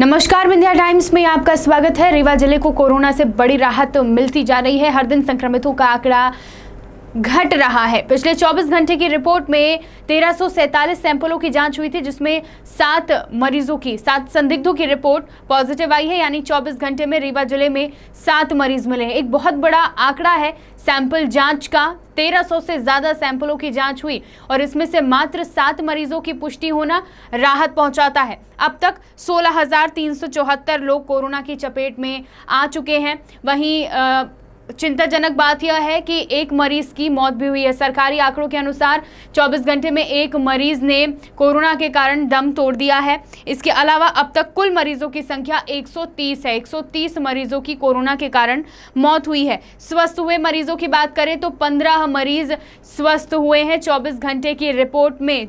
नमस्कार, विंध्या टाइम्स में आपका स्वागत है। रीवा जिले को कोरोना से बड़ी राहत मिलती जा रही है। हर दिन संक्रमितों का आंकड़ा घट रहा है। पिछले 24 घंटे की रिपोर्ट में 1347 सैंपलों की जांच हुई थी, जिसमें 7 संदिग्धों की रिपोर्ट पॉजिटिव आई है। यानी 24 घंटे में रीवा जिले में 7 मरीज मिले हैं। एक बहुत बड़ा आंकड़ा है सैंपल जांच का। 1300 से ज्यादा सैंपलों की जांच हुई और इसमें से मात्र 7 मरीजों की पुष्टि होना राहत पहुंचाता है। अब तक 16,374 लोग कोरोना की चपेट में आ चुके हैं। वहीं चिंताजनक बात यह है कि एक मरीज की मौत भी हुई है। सरकारी आंकड़ों के अनुसार 24 घंटे में एक मरीज ने कोरोना के कारण दम तोड़ दिया है। इसके अलावा अब तक कुल मरीजों की संख्या 130 है। 130 मरीजों की कोरोना के कारण मौत हुई है। स्वस्थ हुए मरीजों की बात करें तो 15 मरीज स्वस्थ हुए हैं। 24 घंटे की रिपोर्ट में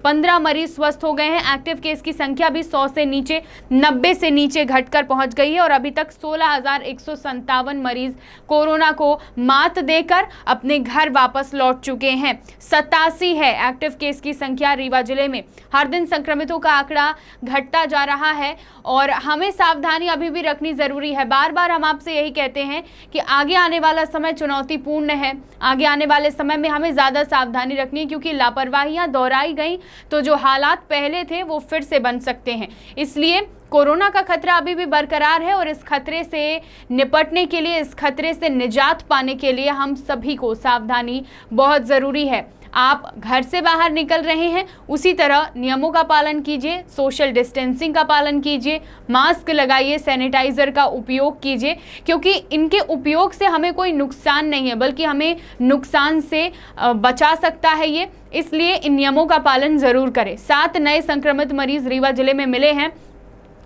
15 मरीज स्वस्थ हो गए हैं। एक्टिव केस की संख्या भी 100 से नीचे 90 से नीचे घटकर पहुंच गई है और अभी तक 16,157 मरीज कोरोना को मात देकर अपने घर वापस लौट चुके हैं। 87 है एक्टिव केस की संख्या रीवा जिले में। हर दिन संक्रमितों का आंकड़ा घटता जा रहा है और हमें सावधानी अभी भी रखनी जरूरी है। बार बार हम आपसे यही कहते हैं कि आगे आने वाला समय चुनौतीपूर्ण है। आगे आने वाले समय में हमें ज्यादा सावधानी रखनी है, क्योंकि लापरवाहियां दोहराई गई तो जो हालात पहले थे वो फिर से बन सकते हैं। इसलिए कोरोना का खतरा अभी भी बरकरार है और इस खतरे से निपटने के लिए, इस खतरे से निजात पाने के लिए हम सभी को सावधानी बहुत ज़रूरी है। आप घर से बाहर निकल रहे हैं, उसी तरह नियमों का पालन कीजिए, सोशल डिस्टेंसिंग का पालन कीजिए, मास्क लगाइए, सैनिटाइजर का उपयोग कीजिए, क्योंकि इनके उपयोग से हमें कोई नुकसान नहीं है, बल्कि हमें नुकसान से बचा सकता है ये। इसलिए इन नियमों का पालन जरूर करें। 7 नए संक्रमित मरीज रीवा जिले में मिले हैं।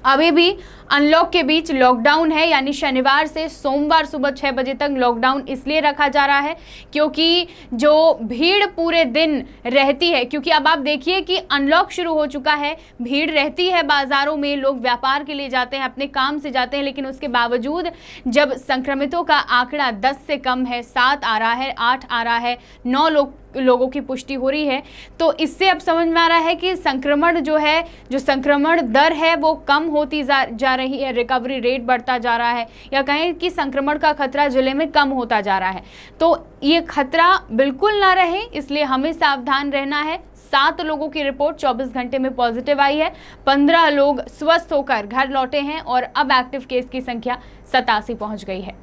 अभी भी अनलॉक के बीच लॉकडाउन है, यानी शनिवार से सोमवार सुबह 6 बजे तक लॉकडाउन इसलिए रखा जा रहा है क्योंकि जो भीड़ पूरे दिन रहती है, क्योंकि अब आप देखिए कि अनलॉक शुरू हो चुका है, भीड़ रहती है बाजारों में, लोग व्यापार के लिए जाते हैं, अपने काम से जाते हैं, लेकिन उसके बावजूद जब संक्रमितों का आंकड़ा 10 से कम है, 7 आ रहा है, 8 आ रहा है, 9 लोगों की पुष्टि हो रही है, तो इससे अब समझ में आ रहा है कि संक्रमण जो है, जो संक्रमण दर है वो कम होती जा रही है, रिकवरी रेट बढ़ता जा रहा है, या कहें कि संक्रमण का खतरा जिले में कम होता जा रहा है। तो ये खतरा बिल्कुल ना रहे, इसलिए हमें सावधान रहना है। 7 लोगों की रिपोर्ट 24 घंटे में पॉजिटिव आई है। 15 लोग स्वस्थ होकर घर लौटे हैं और अब एक्टिव केस की संख्या 87 पहुंच गई है।